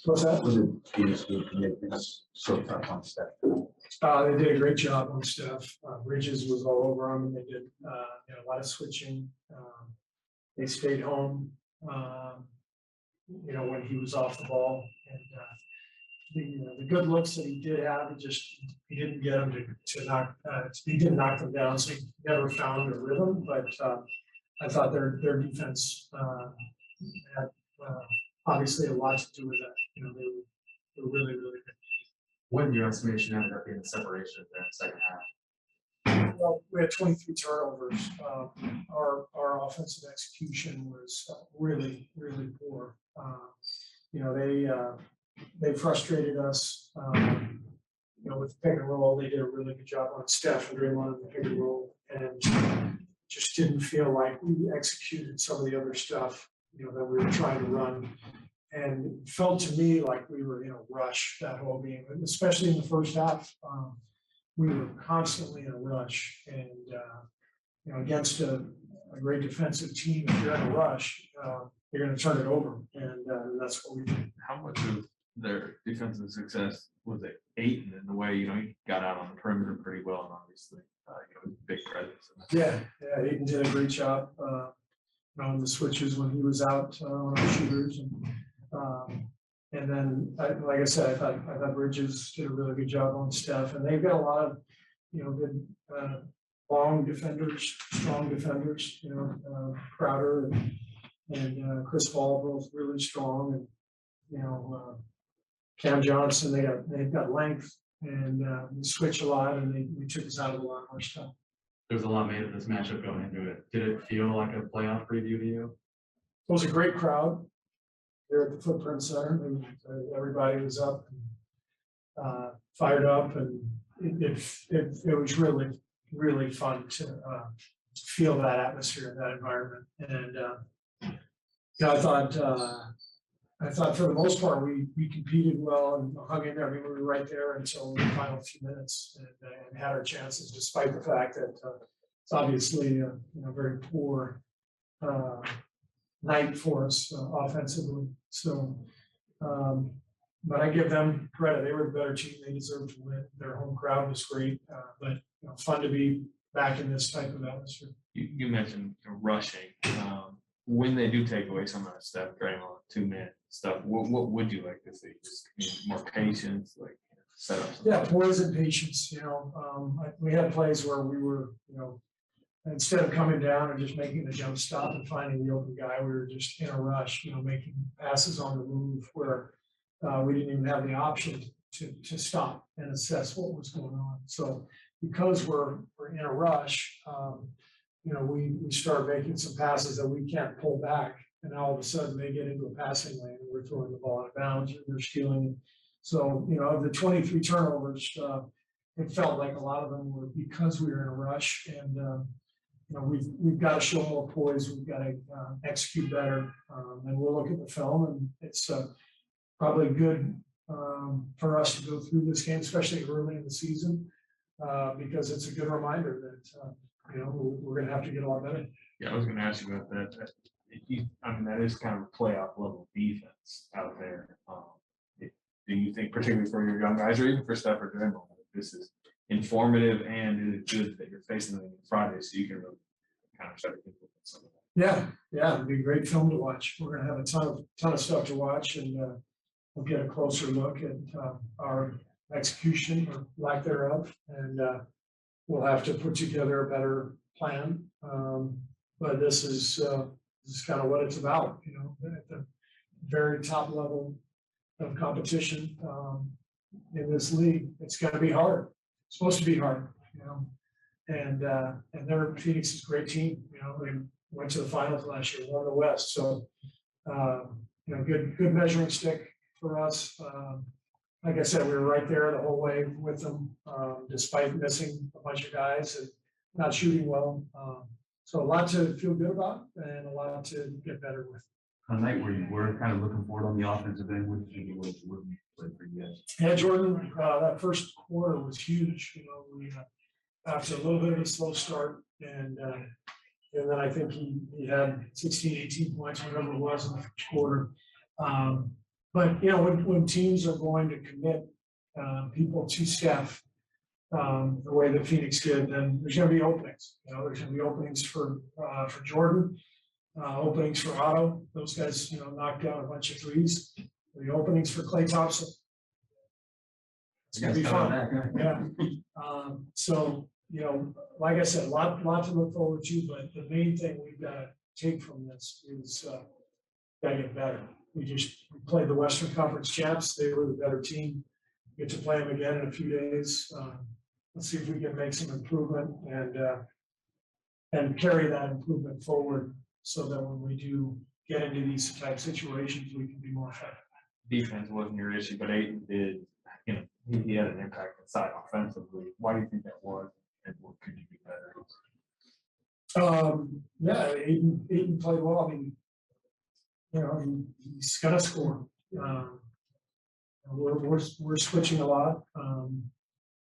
What's that? Was it Peter's group to make this so tough on staff? They did a great job on stuff. Bridges was all over them, and they did a lot of switching. They stayed home, when he was off the ball, and the good looks that he did have, he didn't get them to knock. He didn't knock them down, so he never found a rhythm. But I thought their defense had obviously a lot to do with that. They were really, really good. What in your estimation ended up being the separation of that second half? Well, we had 23 turnovers. Our offensive execution was really, really poor. They frustrated us. With the pick and roll, they did a really good job on Steph and Draymond in the pick and roll, and just didn't feel like we executed some of the other stuff, that we were trying to run. And it felt to me like we were in a rush that whole game, and especially in the first half. We were constantly in a rush, and against a great defensive team, if you're in a rush, you're going to turn it over, and that's what we did. How much of their defensive success was it Aiton in the way he got out on the perimeter pretty well, and obviously big presence. Yeah, Aiton did a great job on the switches when he was out on our shooters, and then, like I said, I thought Bridges did a really good job on Steph, and they've got a lot of, good long defenders, strong defenders. Crowder and Chris Paul both really strong, and Cam Johnson. They've got length, and we switch a lot, and they took us out of a lot more stuff. There's a lot made of this matchup going into it. Did it feel like a playoff preview to you? It was a great crowd. There at the Footprint Center, and everybody was up and fired up, and it was really, really fun to feel that atmosphere, that environment. And I thought for the most part we competed well and hung in there. I mean, we were right there until the final few minutes, and had our chances, despite the fact that it's obviously a very poor night for us offensively. So, but I give them credit. They were the better team. They deserved to win. Their home crowd was great, but fun to be back in this type of atmosphere. You mentioned rushing. When they do take away some of that stuff, Draymond, 2-minute stuff, what would you like to see? Just more patience, like set up. Yeah, poise and patience. We had plays where we were, instead of coming down and just making the jump stop and finding the open guy, we were just in a rush, making passes on the move where we didn't even have the option to stop and assess what was going on. So because we're in a rush, we start making some passes that we can't pull back, and all of a sudden they get into a passing lane and we're throwing the ball out of bounds and they're stealing. So, of the 23 turnovers, it felt like a lot of them were because we were in a rush, and we've got to show more poise. We've got to execute better, and we'll look at the film, and it's probably good for us to go through this game, especially early in the season, because it's a good reminder that we're going to have to get a lot better. Yeah, I was going to ask you about that. That is kind of a playoff level defense out there. Do you think, particularly for your young guys, or even for Steph or Draymond, this is informative and it is good that you're facing them on Friday, so you can really kind of try to implement some of that? Yeah, it'd be a great film to watch. We're going to have a ton of stuff to watch, and we'll get a closer look at our execution or lack thereof, and we'll have to put together a better plan. But this is kind of what it's about, at the very top level of competition in this league. It's going to be hard. It's supposed to be hard, and Phoenix is a great team. They went to the finals last year, won the West. So, good measuring stick for us. Like I said, we were right there the whole way with them, despite missing a bunch of guys and not shooting well. So a lot to feel good about and a lot to get better with. A night where you were kind of looking forward on the offensive end, what did you play for you guys? Yeah, Jordan, that first quarter was huge. We after a little bit of a slow start, and then I think he had 16, 18 points, whatever it was in the first quarter. But, when teams are going to commit people to Steph, the way that Phoenix did, then there's gonna be openings. There's gonna be openings for Jordan, openings for Otto. Those guys, knocked down a bunch of threes. The openings for Klay Thompson. It's gonna be fun. Yeah. So, like I said, a lot to look forward to, but the main thing we've got to take from this is gotta get better. We played the Western Conference champs. They were the better team. Get to play them again in a few days. Let's see if we can make some improvement and carry that improvement forward so that when we do get into these type situations, we can be more effective. Defense wasn't your issue, but Ayton did, he had an impact inside offensively. Why do you think that was? And what could you do better? Yeah, Ayton played well. I mean, he's got to score. We're switching a lot.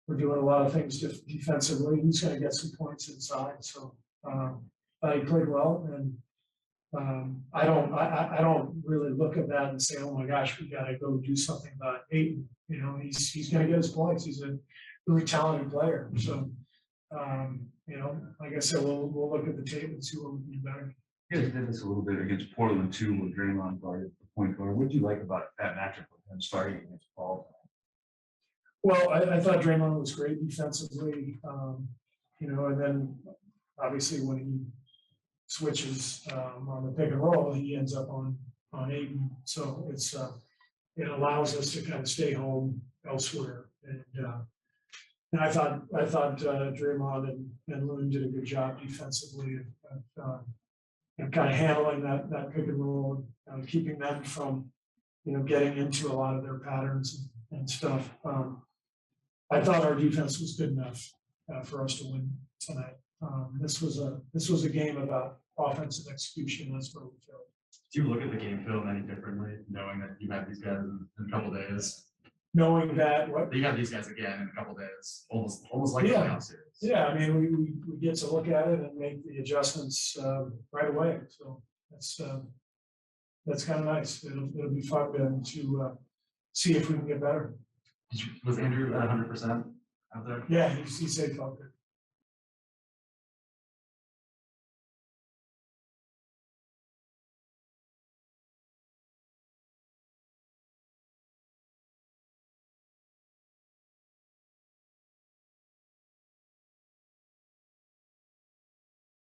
We're doing a lot of things defensively. He's going to get some points inside. So he played well, and I don't really look at that and say, oh my gosh, we got to go do something about Ayton. He's going to get his points. He's a really talented player. So like I said, we'll look at the tape and see what we can do better. You guys did this a little bit against Portland too, when Draymond guarded the point guard. What did you like about that matchup with him starting against Paul? Well, I thought Draymond was great defensively, and then obviously when he switches on the pick and roll, he ends up on Ayton. So it allows us to kind of stay home elsewhere. And I thought Draymond and Loon did a good job defensively and kind of handling that pick and roll, keeping them from getting into a lot of their patterns and stuff. I thought our defense was good enough for us to win tonight. This was a game about offensive execution. That's where we failed. Do you look at the game film any differently, knowing that you have these guys in a couple days? Knowing that what You got these guys again in a couple days, almost like Yeah. a playoff series. yeah, I mean we get to look at it and make the adjustments right away. So that's kind of nice. It'll be fun to see if we can get better. Was Andrew at 100% out there? Yeah, he stayed focused.